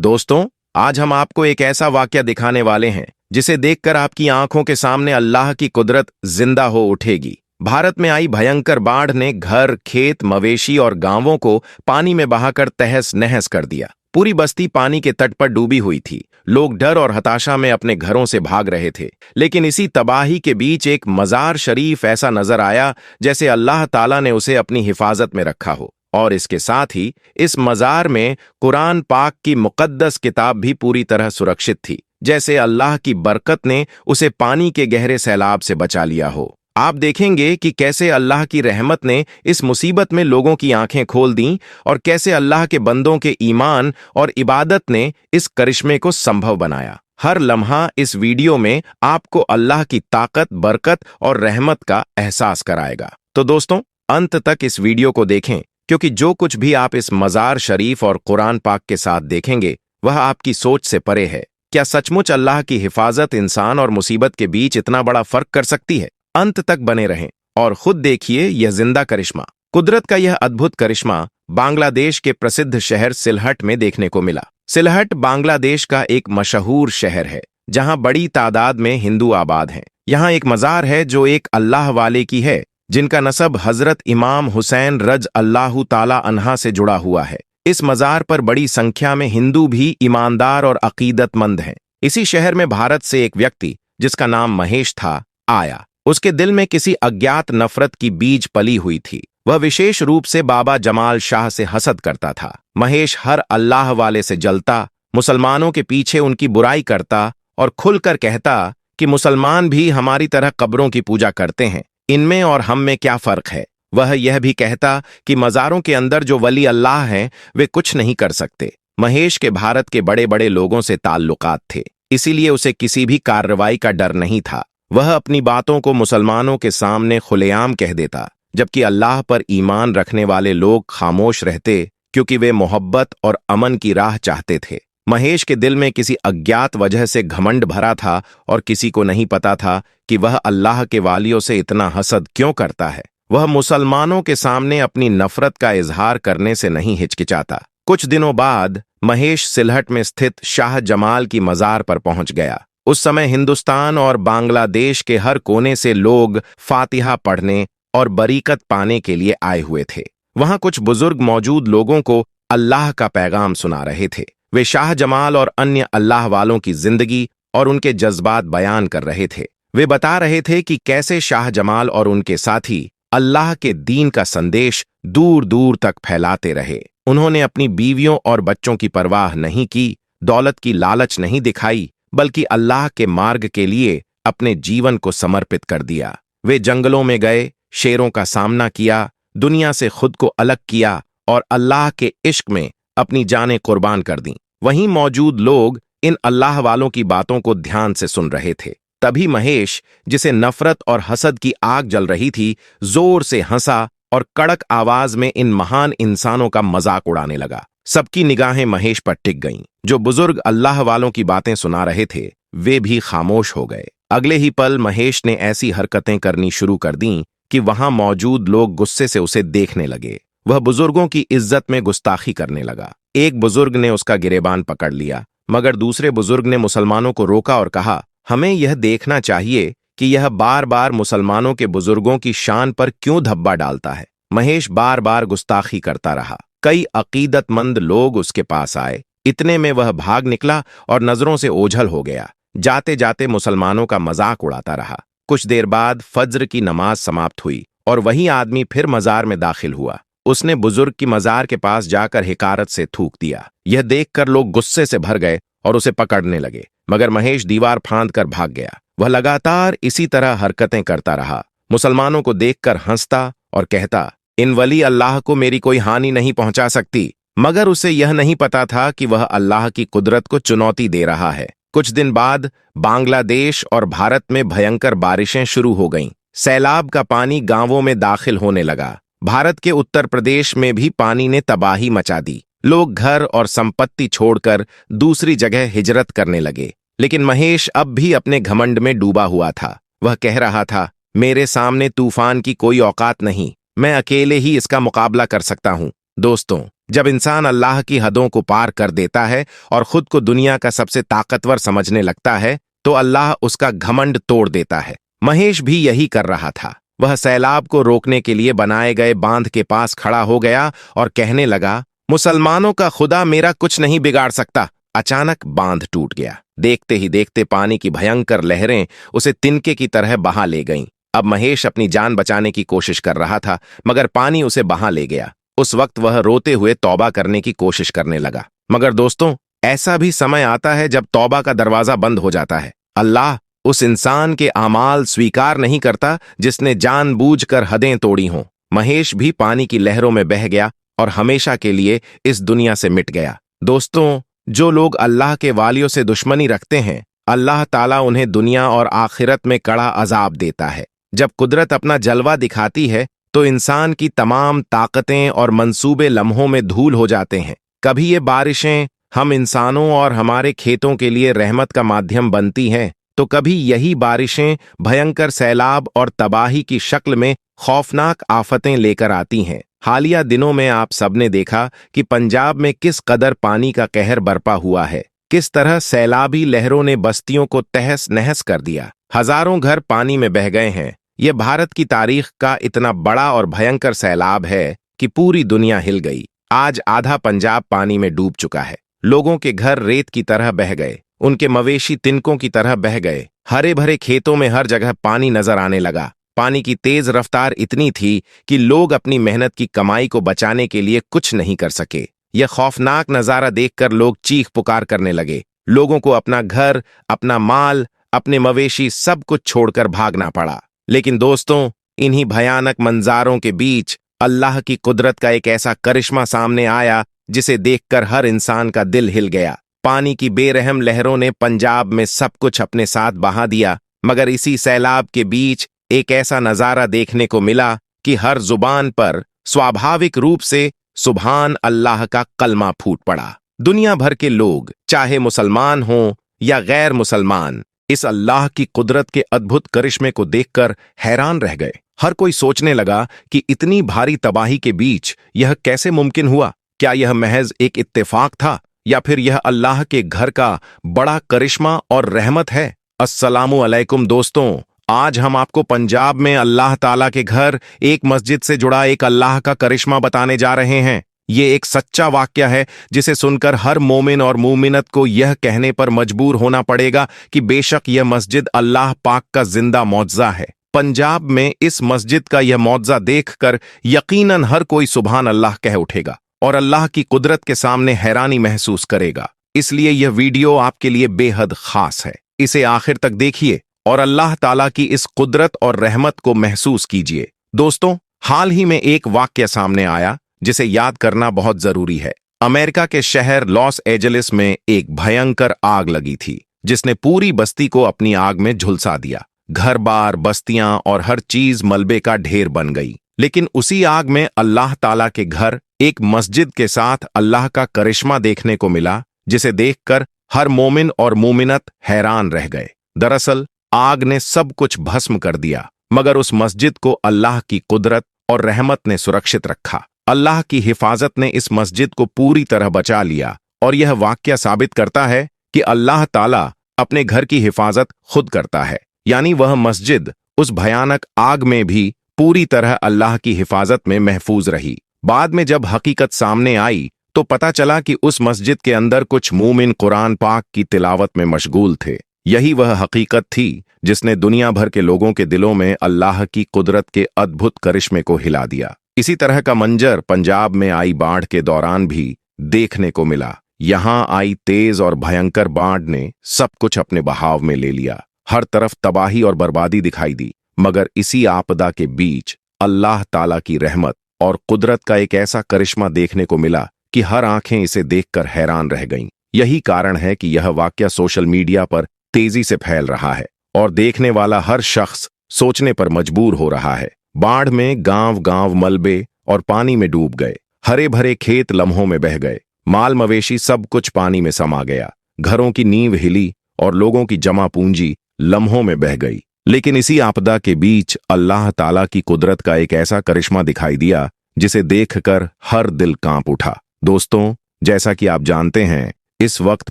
दोस्तों, आज हम आपको एक ऐसा वाकया दिखाने वाले हैं जिसे देखकर आपकी आंखों के सामने अल्लाह की कुदरत जिंदा हो उठेगी। भारत में आई भयंकर बाढ़ ने घर, खेत, मवेशी और गांवों को पानी में बहाकर तहस नहस कर दिया। पूरी बस्ती पानी के तट पर डूबी हुई थी। लोग डर और हताशा में अपने घरों से भाग रहे थे। लेकिन इसी तबाही के बीच एक मजार शरीफ ऐसा नजर आया जैसे अल्लाह ताला ने उसे अपनी हिफाजत में रखा हो। और इसके साथ ही इस मजार में कुरान पाक की मुकद्दस किताब भी पूरी तरह सुरक्षित थी, जैसे अल्लाह की बरकत ने उसे पानी के गहरे सैलाब से बचा लिया हो। आप देखेंगे कि कैसे अल्लाह की रहमत ने इस मुसीबत में लोगों की आंखें खोल दीं और कैसे अल्लाह के बंदों के ईमान और इबादत ने इस करिश्मे को संभव बनाया। हर लम्हा इस वीडियो में आपको अल्लाह की ताकत, बरकत और रहमत का एहसास कराएगा। तो दोस्तों, अंत तक इस वीडियो को देखें, क्योंकि जो कुछ भी आप इस मजार शरीफ और कुरान पाक के साथ देखेंगे वह आपकी सोच से परे है। क्या सचमुच अल्लाह की हिफाजत इंसान और मुसीबत के बीच इतना बड़ा फर्क कर सकती है? अंत तक बने रहें और खुद देखिए यह जिंदा करिश्मा। कुदरत का यह अद्भुत करिश्मा बांग्लादेश के प्रसिद्ध शहर सिलहट में देखने को मिला। सिलहट बांग्लादेश का एक मशहूर शहर है जहां बड़ी तादाद में हिंदू आबाद हैं। यहां एक मजार है जो एक अल्लाह वाले की है, जिनका नसब हजरत इमाम हुसैन रज अल्लाहु ताला अन्हा से जुड़ा हुआ है। इस मजार पर बड़ी संख्या में हिंदू भी ईमानदार और अकीदतमंद हैं। इसी शहर में भारत से एक व्यक्ति जिसका नाम महेश था आया। उसके दिल में किसी अज्ञात नफरत की बीज पली हुई थी। वह विशेष रूप से बाबा जमाल शाह से हसद करता था। महेश हर अल्लाह वाले से जलता, मुसलमानों के पीछे उनकी बुराई करता और खुलकर कहता कि मुसलमान भी हमारी तरह कब्रों की पूजा करते हैं, इनमें और हम में क्या फर्क है। वह यह भी कहता कि मजारों के अंदर जो वली अल्लाह हैं वे कुछ नहीं कर सकते। महेश के भारत के बड़े बड़े लोगों से ताल्लुकात थे, इसीलिए उसे किसी भी कार्रवाई का डर नहीं था। वह अपनी बातों को मुसलमानों के सामने खुलेआम कह देता, जबकि अल्लाह पर ईमान रखने वाले लोग खामोश रहते, क्योंकि वे मोहब्बत और अमन की राह चाहते थे। महेश के दिल में किसी अज्ञात वजह से घमंड भरा था और किसी को नहीं पता था कि वह अल्लाह के वालियों से इतना हसद क्यों करता है। वह मुसलमानों के सामने अपनी नफरत का इजहार करने से नहीं हिचकिचाता। कुछ दिनों बाद महेश सिलहट में स्थित शाह जमाल की मजार पर पहुंच गया। उस समय हिंदुस्तान और बांग्लादेश के हर कोने से लोग फातिहा पढ़ने और बरीकत पाने के लिए आए हुए थे। वहां कुछ बुजुर्ग मौजूद लोगों को अल्लाह का पैगाम सुना रहे थे। वे शाह जमाल और अन्य अल्लाह वालों की जिंदगी और उनके जज्बात बयान कर रहे थे। वे बता रहे थे कि कैसे शाह जमाल और उनके साथी अल्लाह के दीन का संदेश दूर दूर तक फैलाते रहे। उन्होंने अपनी बीवियों और बच्चों की परवाह नहीं की, दौलत की लालच नहीं दिखाई, बल्कि अल्लाह के मार्ग के लिए अपने जीवन को समर्पित कर दिया। वे जंगलों में गए, शेरों का सामना किया, दुनिया से खुद को अलग किया और अल्लाह के इश्क में अपनी जानें कुर्बान कर दी। वहीं मौजूद लोग इन अल्लाह वालों की बातों को ध्यान से सुन रहे थे। तभी महेश, जिसे नफरत और हसद की आग जल रही थी, जोर से हंसा और कड़क आवाज में इन महान इंसानों का मजाक उड़ाने लगा। सबकी निगाहें महेश पर टिक गईं। जो बुजुर्ग अल्लाह वालों की बातें सुना रहे थे वे भी खामोश हो गए। अगले ही पल महेश ने ऐसी हरकतें करनी शुरू कर दीं कि वहां मौजूद लोग गुस्से से उसे देखने लगे। वह बुजुर्गों की इज्जत में गुस्ताखी करने लगा। एक बुजुर्ग ने उसका गिरेबान पकड़ लिया, मगर दूसरे बुजुर्ग ने मुसलमानों को रोका और कहा, हमें यह देखना चाहिए कि यह बार बार मुसलमानों के बुजुर्गों की शान पर क्यों धब्बा डालता है। महेश बार बार गुस्ताखी करता रहा। कई अकीदतमंद लोग उसके पास आए। इतने में वह भाग निकला और नजरों से ओझल हो गया। जाते जाते मुसलमानों का मजाक उड़ाता रहा। कुछ देर बाद फज्र की नमाज समाप्त हुई और वही आदमी फिर मजार में दाखिल हुआ। उसने बुजुर्ग की मजार के पास जाकर हिकारत से थूक दिया। यह देखकर लोग गुस्से से भर गए और उसे पकड़ने लगे, मगर महेश दीवार फांद कर भाग गया। वह लगातार इसी तरह हरकतें करता रहा। मुसलमानों को देखकर हंसता और कहता, इन वली अल्लाह को मेरी कोई हानि नहीं पहुंचा सकती। मगर उसे यह नहीं पता था कि वह अल्लाह की कुदरत को चुनौती दे रहा है। कुछ दिन बाद बांग्लादेश और भारत में भयंकर बारिशें शुरू हो गईं। सैलाब का पानी गांवों में दाखिल होने लगा। भारत के उत्तर प्रदेश में भी पानी ने तबाही मचा दी। लोग घर और संपत्ति छोड़कर दूसरी जगह हिजरत करने लगे। लेकिन महेश अब भी अपने घमंड में डूबा हुआ था। वह कह रहा था, मेरे सामने तूफान की कोई औकात नहीं, मैं अकेले ही इसका मुकाबला कर सकता हूं। दोस्तों, जब इंसान अल्लाह की हदों को पार कर देता है और खुद को दुनिया का सबसे ताकतवर समझने लगता है, तो अल्लाह उसका घमंड तोड़ देता है। महेश भी यही कर रहा था। वह सैलाब को रोकने के लिए बनाए गए बांध के पास खड़ा हो गया और कहने लगा, मुसलमानों का खुदा मेरा कुछ नहीं बिगाड़ सकता। अचानक बांध टूट गया। देखते ही देखते पानी की भयंकर लहरें उसे तिनके की तरह बहा ले गईं। अब महेश अपनी जान बचाने की कोशिश कर रहा था, मगर पानी उसे बहा ले गया। उस वक्त वह रोते हुए तौबा करने की कोशिश करने लगा। मगर दोस्तों, ऐसा भी समय आता है जब तौबा का दरवाजा बंद हो जाता है। अल्लाह उस इंसान के आमाल स्वीकार नहीं करता जिसने जानबूझकर हदें तोड़ी हों। महेश भी पानी की लहरों में बह गया और हमेशा के लिए इस दुनिया से मिट गया। दोस्तों, जो लोग अल्लाह के वालियों से दुश्मनी रखते हैं, अल्लाह ताला उन्हें दुनिया और आखिरत में कड़ा अजाब देता है। जब कुदरत अपना जलवा दिखाती है तो इंसान की तमाम ताकतें और मंसूबे लम्हों में धूल हो जाते हैं। कभी ये बारिशें हम इंसानों और हमारे खेतों के लिए रहमत का माध्यम बनती हैं, तो कभी यही बारिशें भयंकर सैलाब और तबाही की शक्ल में खौफनाक आफतें लेकर आती हैं। हालिया दिनों में आप सबने देखा कि पंजाब में किस कदर पानी का कहर बरपा हुआ है। किस तरह सैलाबी लहरों ने बस्तियों को तहस नहस कर दिया। हजारों घर पानी में बह गए हैं। यह भारत की तारीख का इतना बड़ा और भयंकर सैलाब है कि पूरी दुनिया हिल गई। आज आधा पंजाब पानी में डूब चुका है। लोगों के घर रेत की तरह बह गए, उनके मवेशी तिनकों की तरह बह गए। हरे भरे खेतों में हर जगह पानी नजर आने लगा। पानी की तेज रफ्तार इतनी थी कि लोग अपनी मेहनत की कमाई को बचाने के लिए कुछ नहीं कर सके। यह खौफनाक नजारा देखकर लोग चीख पुकार करने लगे। लोगों को अपना घर, अपना माल, अपने मवेशी सब कुछ छोड़कर भागना पड़ा। लेकिन दोस्तों, इन्हीं भयानक मंजारों के बीच अल्लाह की कुदरत का एक ऐसा करिश्मा सामने आया जिसे देखकर हर इंसान का दिल हिल गया। पानी की बेरहम लहरों ने पंजाब में सब कुछ अपने साथ बहा दिया, मगर इसी सैलाब के बीच एक ऐसा नजारा देखने को मिला कि हर जुबान पर स्वाभाविक रूप से सुभान अल्लाह का कलमा फूट पड़ा। दुनिया भर के लोग, चाहे मुसलमान हों या गैर मुसलमान, इस अल्लाह की कुदरत के अद्भुत करिश्मे को देखकर हैरान रह गए। हर कोई सोचने लगा कि इतनी भारी तबाही के बीच यह कैसे मुमकिन हुआ। क्या यह महज एक इत्तेफाक था या फिर यह अल्लाह के घर का बड़ा करिश्मा और रहमत है? अस्सलामु अलैकुम दोस्तों, आज हम आपको पंजाब में अल्लाह ताला के घर, एक मस्जिद से जुड़ा एक अल्लाह का करिश्मा बताने जा रहे हैं। ये एक सच्चा वाक्या है जिसे सुनकर हर मोमिन और मोमिनत को यह कहने पर मजबूर होना पड़ेगा कि बेशक यह मस्जिद अल्लाह पाक का जिंदा मौजज़ा है। पंजाब में इस मस्जिद का यह मौजज़ा देखकर यकीनन हर कोई सुभान अल्लाह कह उठेगा और अल्लाह की कुदरत के सामने हैरानी महसूस करेगा। इसलिए यह वीडियो आपके लिए बेहद खास है। इसे आखिर तक देखिए और अल्लाह ताला की इस कुदरत और रहमत को महसूस कीजिए। दोस्तों, हाल ही में एक वाक्य सामने आया जिसे याद करना बहुत जरूरी है। अमेरिका के शहर लॉस एंजलिस में एक भयंकर आग लगी थी जिसने पूरी बस्ती को अपनी आग में झुलसा दिया। घर बार, बस्तियां और हर चीज मलबे का ढेर बन गई। लेकिन उसी आग में अल्लाह ताला के घर, एक मस्जिद के साथ अल्लाह का करिश्मा देखने को मिला, जिसे देखकर हर मोमिन और मोमिनत हैरान रह गए। दरअसल आग ने सब कुछ भस्म कर दिया, मगर उस मस्जिद को अल्लाह की कुदरत और रहमत ने सुरक्षित रखा। अल्लाह की हिफाजत ने इस मस्जिद को पूरी तरह बचा लिया और यह वाक्या साबित करता है कि अल्लाह ताला अपने घर की हिफाजत खुद करता है। यानी वह मस्जिद उस भयानक आग में भी पूरी तरह अल्लाह की हिफाजत में महफूज रही। बाद में जब हकीकत सामने आई तो पता चला कि उस मस्जिद के अंदर कुछ मोमिन कुरान पाक की तिलावत में मशगूल थे। यही वह हकीकत थी जिसने दुनिया भर के लोगों के दिलों में अल्लाह की कुदरत के अद्भुत करिश्मे को हिला दिया। इसी तरह का मंजर पंजाब में आई बाढ़ के दौरान भी देखने को मिला। यहां आई तेज और भयंकर बाढ़ ने सब कुछ अपने बहाव में ले लिया। हर तरफ तबाही और बर्बादी दिखाई दी, मगर इसी आपदा के बीच अल्लाह ताला की रहमत और कुदरत का एक ऐसा करिश्मा देखने को मिला कि हर आंखें इसे देखकर हैरान रह गईं। यही कारण है कि यह वाकया सोशल मीडिया पर तेजी से फैल रहा है और देखने वाला हर शख्स सोचने पर मजबूर हो रहा है। बाढ़ में गांव-गांव मलबे और पानी में डूब गए। हरे भरे खेत लम्हों में बह गए। माल मवेशी सब कुछ पानी में समा गया। घरों की नींव हिली और लोगों की जमा पूंजी लम्हों में बह गई। लेकिन इसी आपदा के बीच अल्लाह ताला की कुदरत का एक ऐसा करिश्मा दिखाई दिया जिसे देखकर हर दिल कांप उठा। दोस्तों, जैसा कि आप जानते हैं, इस वक्त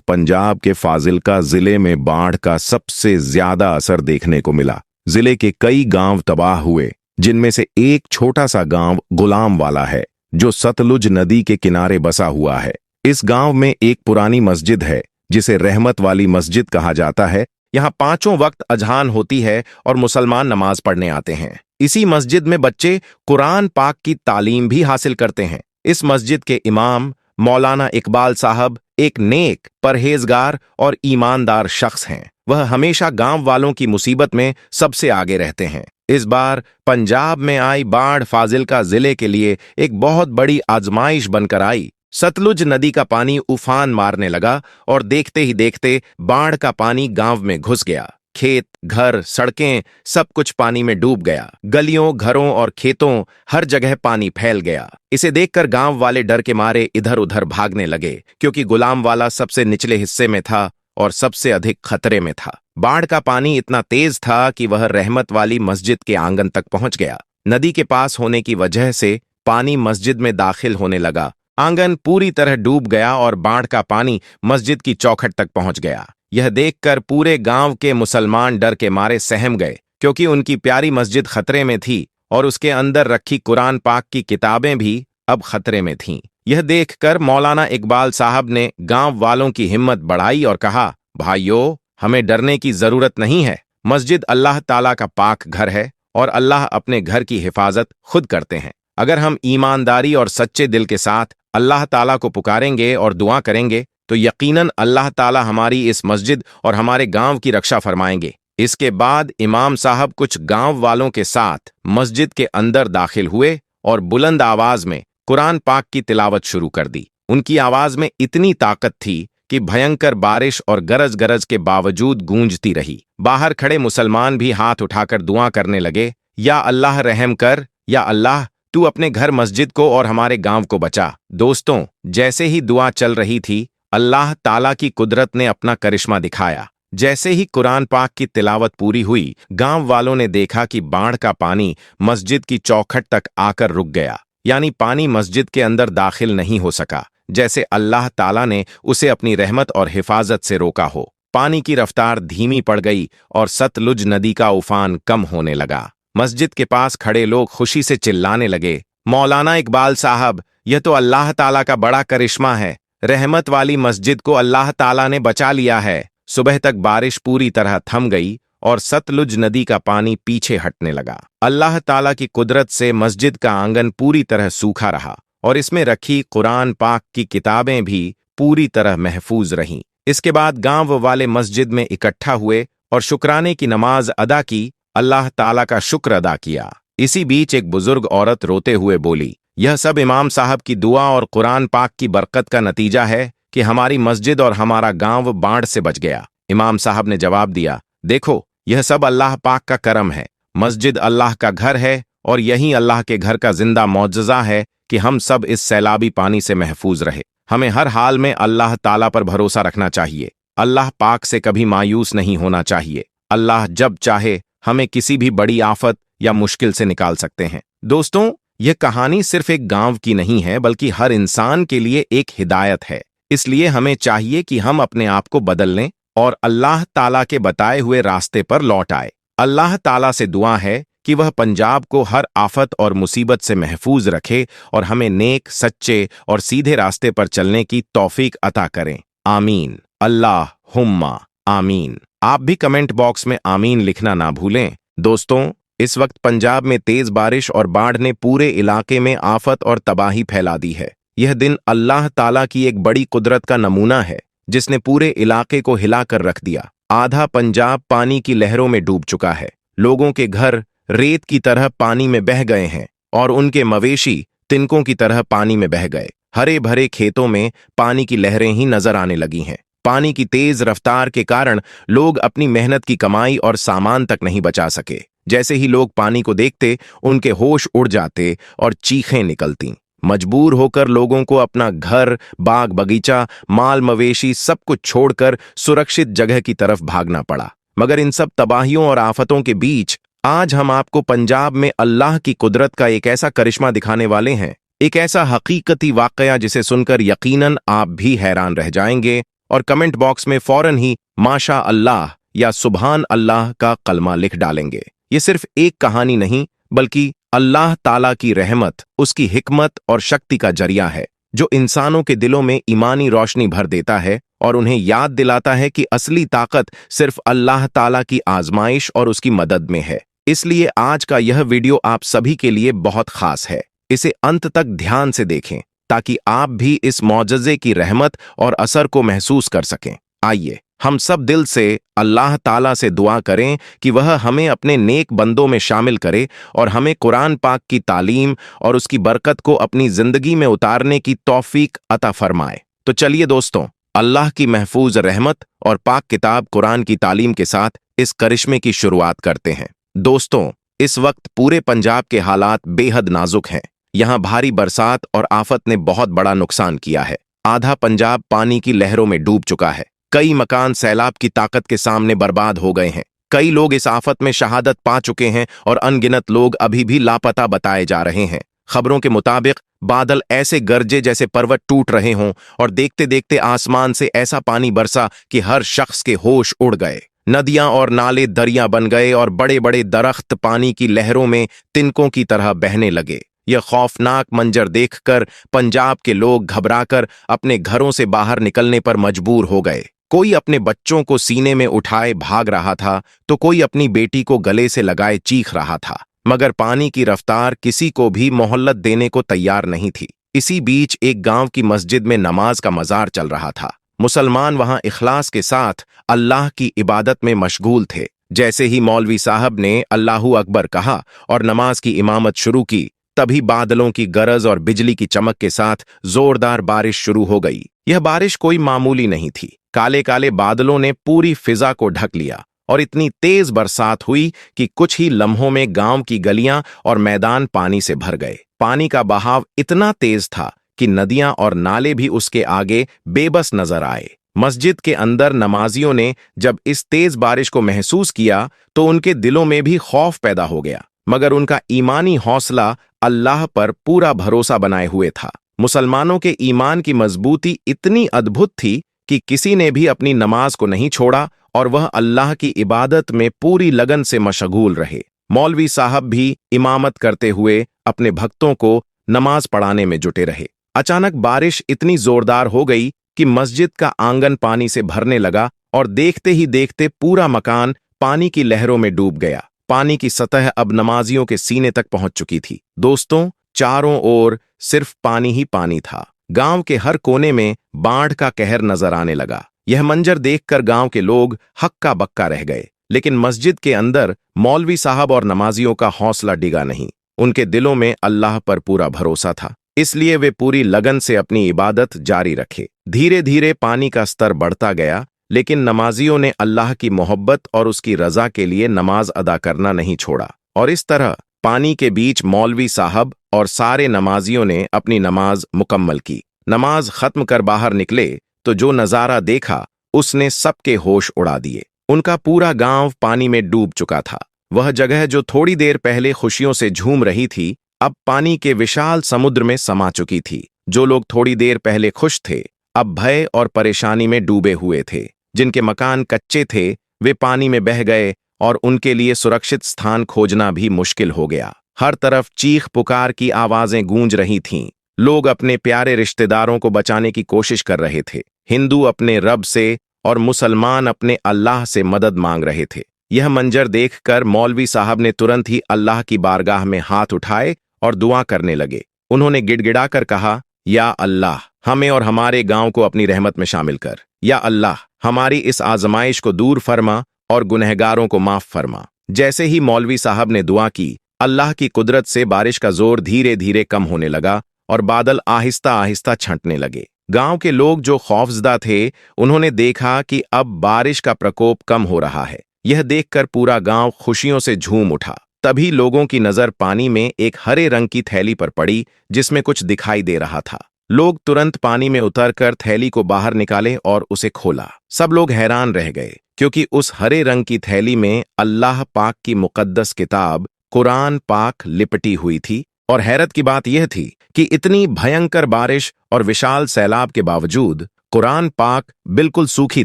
पंजाब के फाजिल्का जिले में बाढ़ का सबसे ज्यादा असर देखने को मिला। जिले के कई गांव तबाह हुए, जिनमें से एक छोटा सा गांव गुलाम वाला है, जो सतलुज नदी के किनारे बसा हुआ है। इस गांव में एक पुरानी मस्जिद है, जिसे रहमत वाली मस्जिद कहा जाता है। यहाँ पांचों वक्त अजान होती है और मुसलमान नमाज पढ़ने आते हैं। इसी मस्जिद में बच्चे कुरान पाक की तालीम भी हासिल करते हैं। इस मस्जिद के इमाम मौलाना इकबाल साहब एक नेक, परहेजगार और ईमानदार शख्स हैं। वह हमेशा गांव वालों की मुसीबत में सबसे आगे रहते हैं। इस बार पंजाब में आई बाढ़ फाजिल्का जिले के लिए एक बहुत बड़ी आजमाइश बनकर आई। सतलुज नदी का पानी उफान मारने लगा और देखते ही देखते बाढ़ का पानी गांव में घुस गया। खेत, घर, सड़कें, सब कुछ पानी में डूब गया। गलियों, घरों और खेतों हर जगह पानी फैल गया। इसे देखकर गांव वाले डर के मारे इधर उधर भागने लगे, क्योंकि गुलाम वाला सबसे निचले हिस्से में था और सबसे अधिक खतरे में था। बाढ़ का पानी इतना तेज था कि वह रहमत वाली मस्जिद के आंगन तक पहुंच गया। नदी के पास होने की वजह से पानी मस्जिद में दाखिल होने लगा। आंगन पूरी तरह डूब गया और बाढ़ का पानी मस्जिद की चौखट तक पहुंच गया। यह देखकर पूरे गांव के मुसलमान डर के मारे सहम गए, क्योंकि उनकी प्यारी मस्जिद खतरे में थी और उसके अंदर रखी कुरान पाक की किताबें भी अब खतरे में थीं। यह देखकर मौलाना इकबाल साहब ने गांव वालों की हिम्मत बढ़ाई और कहा, भाइयों, हमें डरने की जरूरत नहीं है। मस्जिद अल्लाह ताला का पाक घर है और अल्लाह अपने घर की हिफाजत खुद करते हैं। अगर हम ईमानदारी और सच्चे दिल के साथ अल्लाह ताला को पुकारेंगे और दुआ करेंगे तो यकीनन अल्लाह ताला हमारी इस मस्जिद और हमारे गांव की रक्षा फरमाएंगे। इसके बाद इमाम साहब कुछ गांव वालों के साथ मस्जिद के अंदर दाखिल हुए और बुलंद आवाज में कुरान पाक की तिलावत शुरू कर दी। उनकी आवाज में इतनी ताकत थी कि भयंकर बारिश और गरज गरज के बावजूद गूंजती रही। बाहर खड़े मुसलमान भी हाथ उठाकर दुआ करने लगे, या अल्लाह रहम कर, या अल्लाह तू अपने घर मस्जिद को और हमारे गांव को बचा। दोस्तों, जैसे ही दुआ चल रही थी, अल्लाह ताला की कुदरत ने अपना करिश्मा दिखाया। जैसे ही कुरान पाक की तिलावत पूरी हुई, गांव वालों ने देखा कि बाढ़ का पानी मस्जिद की चौखट तक आकर रुक गया, यानी पानी मस्जिद के अंदर दाखिल नहीं हो सका, जैसे अल्लाह ताला ने उसे अपनी रहमत और हिफाजत से रोका हो। पानी की रफ्तार धीमी पड़ गई और सतलुज नदी का उफान कम होने लगा। मस्जिद के पास खड़े लोग खुशी से चिल्लाने लगे, मौलाना इकबाल साहब, यह तो अल्लाह ताला का बड़ा करिश्मा है। रहमत वाली मस्जिद को अल्लाह ताला ने बचा लिया है। सुबह तक बारिश पूरी तरह थम गई और सतलुज नदी का पानी पीछे हटने लगा। अल्लाह ताला की कुदरत से मस्जिद का आंगन पूरी तरह सूखा रहा और इसमें रखी कुरान पाक की किताबें भी पूरी तरह महफूज रहीं। इसके बाद गांव वाले मस्जिद में इकट्ठा हुए और शुक्राने की नमाज अदा की, अल्लाह ताला का शुक्र अदा किया। इसी बीच एक बुजुर्ग औरत रोते हुए बोली, यह सब इमाम साहब की दुआ और कुरान पाक की बरकत का नतीजा है कि हमारी मस्जिद और हमारा गांव बाढ़ से बच गया। इमाम साहब ने जवाब दिया, देखो, यह सब अल्लाह पाक का करम है। मस्जिद अल्लाह का घर है और यही अल्लाह के घर का जिंदा मौजज़ा है कि हम सब इस सैलाबी पानी से महफूज रहे। हमें हर हाल में अल्लाह ताला पर भरोसा रखना चाहिए। अल्लाह पाक से कभी मायूस नहीं होना चाहिए। अल्लाह जब चाहे हमें किसी भी बड़ी आफत या मुश्किल से निकाल सकते हैं। दोस्तों, यह कहानी सिर्फ एक गांव की नहीं है, बल्कि हर इंसान के लिए एक हिदायत है। इसलिए हमें चाहिए कि हम अपने आप को बदल लें और अल्लाह ताला के बताए हुए रास्ते पर लौट आए। अल्लाह ताला से दुआ है कि वह पंजाब को हर आफत और मुसीबत से महफूज रखे और हमें नेक, सच्चे और सीधे रास्ते पर चलने की तौफीक अता करें। आमीन। अल्लाहुम्मा आमीन। आप भी कमेंट बॉक्स में आमीन लिखना ना भूलें। दोस्तों, इस वक्त पंजाब में तेज बारिश और बाढ़ ने पूरे इलाके में आफत और तबाही फैला दी है। यह दिन अल्लाह ताला की एक बड़ी कुदरत का नमूना है, जिसने पूरे इलाके को हिलाकर रख दिया। आधा पंजाब पानी की लहरों में डूब चुका है। लोगों के घर रेत की तरह पानी में बह गए हैं और उनके मवेशी तिनकों की तरह पानी में बह गए। हरे भरे खेतों में पानी की लहरें ही नजर आने लगी हैं। पानी की तेज रफ्तार के कारण लोग अपनी मेहनत की कमाई और सामान तक नहीं बचा सके। जैसे ही लोग पानी को देखते, उनके होश उड़ जाते और चीखें निकलती। मजबूर होकर लोगों को अपना घर, बाग बगीचा, माल मवेशी सब कुछ छोड़कर सुरक्षित जगह की तरफ भागना पड़ा। मगर इन सब तबाहियों और आफतों के बीच आज हम आपको पंजाब में अल्लाह की कुदरत का एक ऐसा करिश्मा दिखाने वाले हैं, एक ऐसा हकीकती वाकया जिसे सुनकर यकीनन आप भी हैरान रह जाएंगे और कमेंट बॉक्स में फौरन ही माशा अल्लाह या सुभान अल्लाह का कलमा लिख डालेंगे। ये सिर्फ एक कहानी नहीं, बल्कि अल्लाह ताला की रहमत, उसकी हिकमत और शक्ति का जरिया है, जो इंसानों के दिलों में ईमानी रोशनी भर देता है और उन्हें याद दिलाता है कि असली ताकत सिर्फ अल्लाह ताला की आजमाइश और उसकी मदद में है। इसलिए आज का यह वीडियो आप सभी के लिए बहुत खास है। इसे अंत तक ध्यान से देखें ताकि आप भी इस मौजज़े की रहमत और असर को महसूस कर सकें। आइए हम सब दिल से अल्लाह ताला से दुआ करें कि वह हमें अपने नेक बंदों में शामिल करे और हमें कुरान पाक की तालीम और उसकी बरकत को अपनी जिंदगी में उतारने की तौफीक अता फरमाए। तो चलिए दोस्तों, अल्लाह की महफूज रहमत और पाक किताब कुरान की तालीम के साथ इस करिश्मे की शुरुआत करते हैं। दोस्तों, इस वक्त पूरे पंजाब के हालात बेहद नाजुक हैं। यहाँ भारी बरसात और आफत ने बहुत बड़ा नुकसान किया है। आधा पंजाब पानी की लहरों में डूब चुका है। कई मकान सैलाब की ताकत के सामने बर्बाद हो गए हैं। कई लोग इस आफत में शहादत पा चुके हैं और अनगिनत लोग अभी भी लापता बताए जा रहे हैं। खबरों के मुताबिक बादल ऐसे गरजे जैसे पर्वत टूट रहे हों और देखते देखते आसमान से ऐसा पानी बरसा कि हर शख्स के होश उड़ गए। नदियां और नाले दरिया बन गए और बड़े बड़े दरख्त पानी की लहरों में तिनकों की तरह बहने लगे। यह खौफनाक मंजर देखकर पंजाब के लोग घबराकर अपने घरों से बाहर निकलने पर मजबूर हो गए। कोई अपने बच्चों को सीने में उठाए भाग रहा था, तो कोई अपनी बेटी को गले से लगाए चीख रहा था, मगर पानी की रफ्तार किसी को भी मोहल्लत देने को तैयार नहीं थी। इसी बीच एक गांव की मस्जिद में नमाज का मजार चल रहा था। मुसलमान वहां इखलास के साथ अल्लाह की इबादत में मशगूल थे। जैसे ही मौलवी साहब ने अल्लाहू अकबर कहा और नमाज की इमामत शुरू की, तभी बादलों की गरज और बिजली की चमक के साथ जोरदार बारिश शुरू हो गई। यह बारिश कोई मामूली नहीं थी। काले काले बादलों ने पूरी फिजा को ढक लिया और इतनी तेज बरसात हुई कि कुछ ही लम्हों में गांव की गलियां और मैदान पानी से भर गए। पानी का बहाव इतना तेज था कि नदियां और नाले भी उसके आगे बेबस नजर आए। मस्जिद के अंदर नमाजियों ने जब इस तेज बारिश को महसूस किया तो उनके दिलों में भी खौफ पैदा हो गया, मगर उनका ईमानी हौसला अल्लाह पर पूरा भरोसा बनाए हुए था। मुसलमानों के ईमान की मजबूती इतनी अद्भुत थी कि किसी ने भी अपनी नमाज को नहीं छोड़ा और वह अल्लाह की इबादत में पूरी लगन से मशगूल रहे। मौलवी साहब भी इमामत करते हुए अपने भक्तों को नमाज पढ़ाने में जुटे रहे। अचानक बारिश इतनी जोरदार हो गई कि मस्जिद का आंगन पानी से भरने लगा और देखते ही देखते पूरा मकान पानी की लहरों में डूब गया। पानी की सतह अब नमाजियों के सीने तक पहुंच चुकी थी। दोस्तों, चारों ओर सिर्फ पानी ही पानी था। गांव के हर कोने में बाढ़ का कहर नजर आने लगा। यह मंजर देखकर गांव के लोग हक्का बक्का रह गए, लेकिन मस्जिद के अंदर मौलवी साहब और नमाजियों का हौसला डिगा नहीं। उनके दिलों में अल्लाह पर पूरा भरोसा था, इसलिए वे पूरी लगन से अपनी इबादत जारी रखे। धीरे धीरे पानी का स्तर बढ़ता गया, लेकिन नमाजियों ने अल्लाह की मोहब्बत और उसकी रजा के लिए नमाज अदा करना नहीं छोड़ा। और इस तरह पानी के बीच मौलवी साहब और सारे नमाजियों ने अपनी नमाज मुकम्मल की। नमाज खत्म कर बाहर निकले तो जो नजारा देखा उसने सबके होश उड़ा दिए। उनका पूरा गांव पानी में डूब चुका था। वह जगह जो थोड़ी देर पहले खुशियों से झूम रही थी, अब पानी के विशाल समुद्र में समा चुकी थी। जो लोग थोड़ी देर पहले खुश थे, अब भय और परेशानी में डूबे हुए थे। जिनके मकान कच्चे थे, वे पानी में बह गए और उनके लिए सुरक्षित स्थान खोजना भी मुश्किल हो गया। हर तरफ चीख पुकार की आवाजें गूंज रही थीं। लोग अपने प्यारे रिश्तेदारों को बचाने की कोशिश कर रहे थे। हिंदू अपने रब से और मुसलमान अपने अल्लाह से मदद मांग रहे थे। यह मंजर देखकर मौलवी साहब ने तुरंत ही अल्लाह की बारगाह में हाथ उठाए और दुआ करने लगे। उन्होंने गिड़गिड़ाकर कहा, या अल्लाह, हमें और हमारे गांव को अपनी रहमत में शामिल कर। या अल्लाह, हमारी इस आजमाइश को दूर फरमा और गुनहगारों को माफ फरमा। जैसे ही मौलवी साहब ने दुआ की, अल्लाह की कुदरत से बारिश का जोर धीरे धीरे कम होने लगा और बादल आहिस्ता आहिस्ता छंटने लगे। गांव के लोग जो खौफजदा थे, उन्होंने देखा कि अब बारिश का प्रकोप कम हो रहा है। यह देखकर पूरा गांव खुशियों से झूम उठा। तभी लोगों की नजर पानी में एक हरे रंग की थैली पर पड़ी, जिसमें कुछ दिखाई दे रहा था। लोग तुरंत पानी में उतरकर थैली को बाहर निकाले और उसे खोला। सब लोग हैरान रह गए, क्योंकि उस हरे रंग की थैली में अल्लाह पाक की मुकद्दस किताब कुरान पाक लिपटी हुई थी। और हैरत की बात यह थी कि इतनी भयंकर बारिश और विशाल सैलाब के बावजूद कुरान पाक बिल्कुल सूखी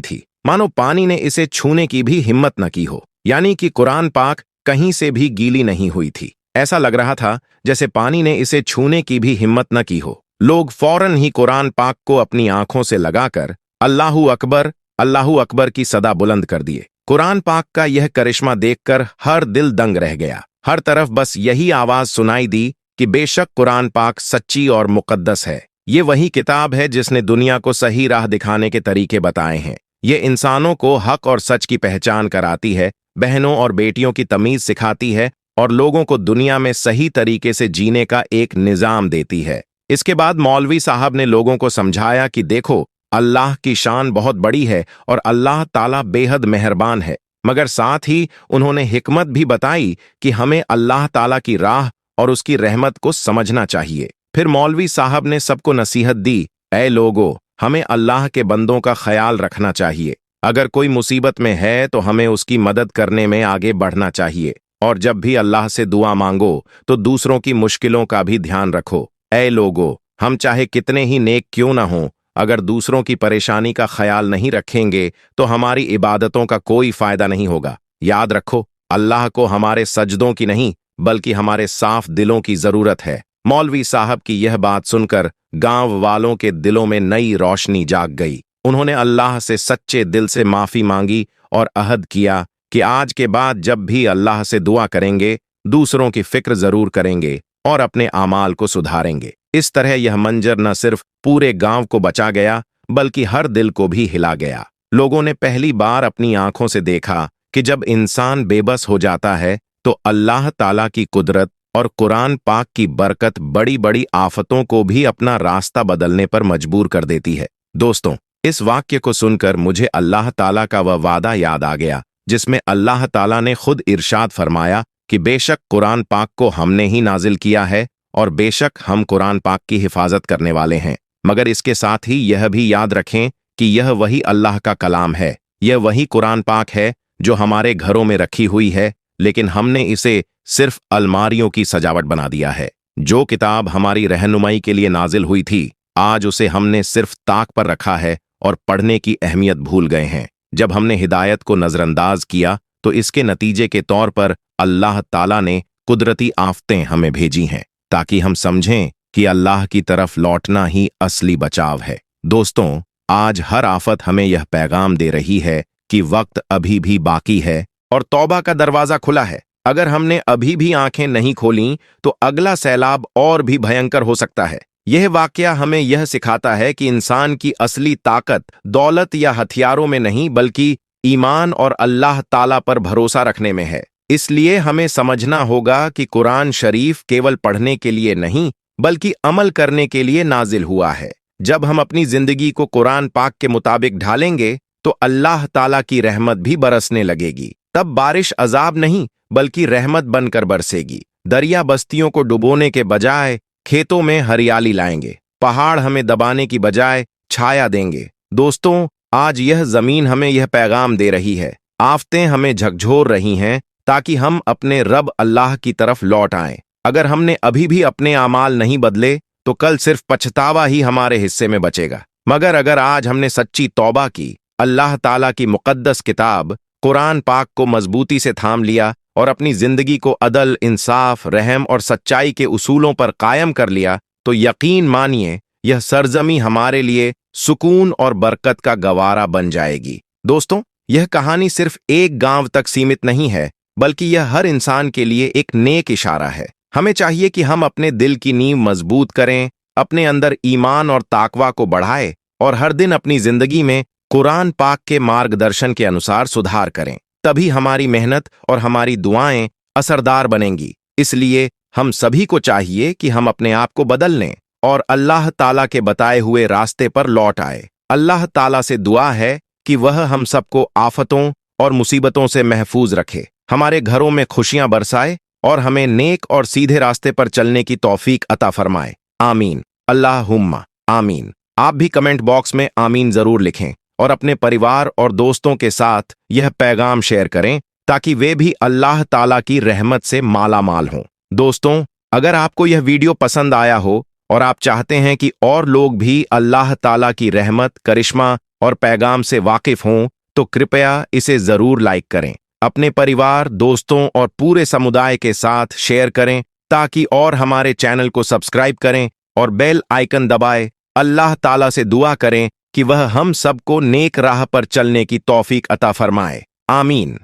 थी, मानो पानी ने इसे छूने की भी हिम्मत न की हो। यानी कि कुरान पाक कहीं से भी गीली नहीं हुई थी। ऐसा लग रहा था जैसे पानी ने इसे छूने की भी हिम्मत न की हो। लोग फौरन ही कुरान पाक को अपनी आंखों से लगाकर अल्लाहू अकबर की सदा बुलंद कर दिए। कुरान पाक का यह करिश्मा देखकर हर दिल दंग रह गया। हर तरफ बस यही आवाज सुनाई दी कि बेशक कुरान पाक सच्ची और मुकद्दस है। ये वही किताब है जिसने दुनिया को सही राह दिखाने के तरीके बताए हैं। ये इंसानों को हक और सच की पहचान कराती है, बहनों और बेटियों की तमीज सिखाती है और लोगों को दुनिया में सही तरीके से जीने का एक निजाम देती है। इसके बाद मौलवी साहब ने लोगों को समझाया कि देखो, अल्लाह की शान बहुत बड़ी है और अल्लाह ताला बेहद मेहरबान है, मगर साथ ही उन्होंने हिकमत भी बताई कि हमें अल्लाह ताला की राह और उसकी रहमत को समझना चाहिए। फिर मौलवी साहब ने सबको नसीहत दी, ऐ लोगो, हमें अल्लाह के बंदों का ख्याल रखना चाहिए। अगर कोई मुसीबत में है तो हमें उसकी मदद करने में आगे बढ़ना चाहिए, और जब भी अल्लाह से दुआ मांगो तो दूसरों की मुश्किलों का भी ध्यान रखो। ऐ लोगो, हम चाहे कितने ही नेक क्यों ना हों, अगर दूसरों की परेशानी का ख्याल नहीं रखेंगे तो हमारी इबादतों का कोई फायदा नहीं होगा। याद रखो, अल्लाह को हमारे सजदों की नहीं बल्कि हमारे साफ दिलों की जरूरत है। मौलवी साहब की यह बात सुनकर गांव वालों के दिलों में नई रोशनी जाग गई। उन्होंने अल्लाह से सच्चे दिल से माफी मांगी और अहद किया कि आज के बाद जब भी अल्लाह से दुआ करेंगे, दूसरों की फिक्र जरूर करेंगे और अपने आमाल को सुधारेंगे। इस तरह यह मंजर न सिर्फ पूरे गांव को बचा गया बल्कि हर दिल को भी हिला गया। लोगों ने पहली बार अपनी आंखों से देखा कि जब इंसान बेबस हो जाता है तो अल्लाह ताला की कुदरत और कुरान पाक की बरकत बड़ी बड़ी आफतों को भी अपना रास्ता बदलने पर मजबूर कर देती है। दोस्तों, इस वाक्य को सुनकर मुझे अल्लाह ताला का वह वादा याद आ गया जिसमें अल्लाह ताला ने खुद इरशाद फरमाया कि बेशक कुरान पाक को हमने ही नाजिल किया है और बेशक हम कुरान पाक की हिफाजत करने वाले हैं। मगर इसके साथ ही यह भी याद रखें कि यह वही अल्लाह का कलाम है, यह वही कुरान पाक है जो हमारे घरों में रखी हुई है, लेकिन हमने इसे सिर्फ अलमारियों की सजावट बना दिया है। जो किताब हमारी रहनुमाई के लिए नाजिल हुई थी, आज उसे हमने सिर्फ ताक पर रखा है और पढ़ने की अहमियत भूल गए हैं। जब हमने हिदायत को नजरअंदाज किया तो इसके नतीजे के तौर पर अल्लाह ताला ने कुदरती आफतें हमें भेजी हैं ताकि हम समझें कि अल्लाह की तरफ लौटना ही असली बचाव है। दोस्तों, आज हर आफत हमें यह पैगाम दे रही है कि वक्त अभी भी बाकी है और तौबा का दरवाजा खुला है। अगर हमने अभी भी आंखें नहीं खोलीं तो अगला सैलाब और भी भयंकर हो सकता है। यह वाकया हमें यह सिखाता है कि इंसान की असली ताकत दौलत या हथियारों में नहीं बल्कि ईमान और अल्लाह ताला पर भरोसा रखने में है। इसलिए हमें समझना होगा कि कुरान शरीफ केवल पढ़ने के लिए नहीं बल्कि अमल करने के लिए नाजिल हुआ है। जब हम अपनी जिंदगी को कुरान पाक के मुताबिक ढालेंगे तो अल्लाह ताला की रहमत भी बरसने लगेगी। तब बारिश अजाब नहीं बल्कि रहमत बनकर बरसेगी। दरिया बस्तियों को डुबोने के बजाय खेतों में हरियाली लाएंगे। पहाड़ हमें दबाने की बजाय छाया देंगे। दोस्तों, आज यह जमीन हमें यह पैगाम दे रही है। आफतें हमें झकझोर रही हैं ताकि हम अपने रब अल्लाह की तरफ लौट आएं। अगर हमने अभी भी अपने आमाल नहीं बदले तो कल सिर्फ पछतावा ही हमारे हिस्से में बचेगा। मगर अगर आज हमने सच्ची तौबा की, अल्लाह ताला की मुकद्दस किताब कुरान पाक को मजबूती से थाम लिया और अपनी जिंदगी को अदल, इंसाफ, रहम और सच्चाई के उसूलों पर कायम कर लिया, तो यकीन मानिए यह सरजमी हमारे लिए सुकून और बरकत का गवारा बन जाएगी। दोस्तों, यह कहानी सिर्फ एक गांव तक सीमित नहीं है बल्कि यह हर इंसान के लिए एक नेक इशारा है। हमें चाहिए कि हम अपने दिल की नींव मजबूत करें, अपने अंदर ईमान और ताकवा को बढ़ाएं और हर दिन अपनी जिंदगी में कुरान पाक के मार्गदर्शन के अनुसार सुधार करें। तभी हमारी मेहनत और हमारी दुआएं असरदार बनेंगी। इसलिए हम सभी को चाहिए कि हम अपने आप को बदल लें और अल्लाह ताला के बताए हुए रास्ते पर लौट आए। अल्लाह ताला से दुआ है कि वह हम सबको आफतों और मुसीबतों से महफूज रखे, हमारे घरों में खुशियां बरसाए और हमें नेक और सीधे रास्ते पर चलने की तौफीक अता फरमाए। आमीन, अल्लाहुम्मा आमीन। आप भी कमेंट बॉक्स में आमीन जरूर लिखें और अपने परिवार और दोस्तों के साथ यह पैगाम शेयर करें ताकि वे भी अल्लाह ताला की रहमत से माला माल हों। दोस्तों, अगर आपको यह वीडियो पसंद आया हो और आप चाहते हैं कि और लोग भी अल्लाह ताला की रहमत, करिश्मा और पैगाम से वाकिफ हों, तो कृपया इसे जरूर लाइक करें, अपने परिवार, दोस्तों और पूरे समुदाय के साथ शेयर करें ताकि और हमारे चैनल को सब्सक्राइब करें और बेल आइकन दबाएं। अल्लाह ताला से दुआ करें कि वह हम सबको नेक राह पर चलने की तौफीक अता फरमाए। आमीन।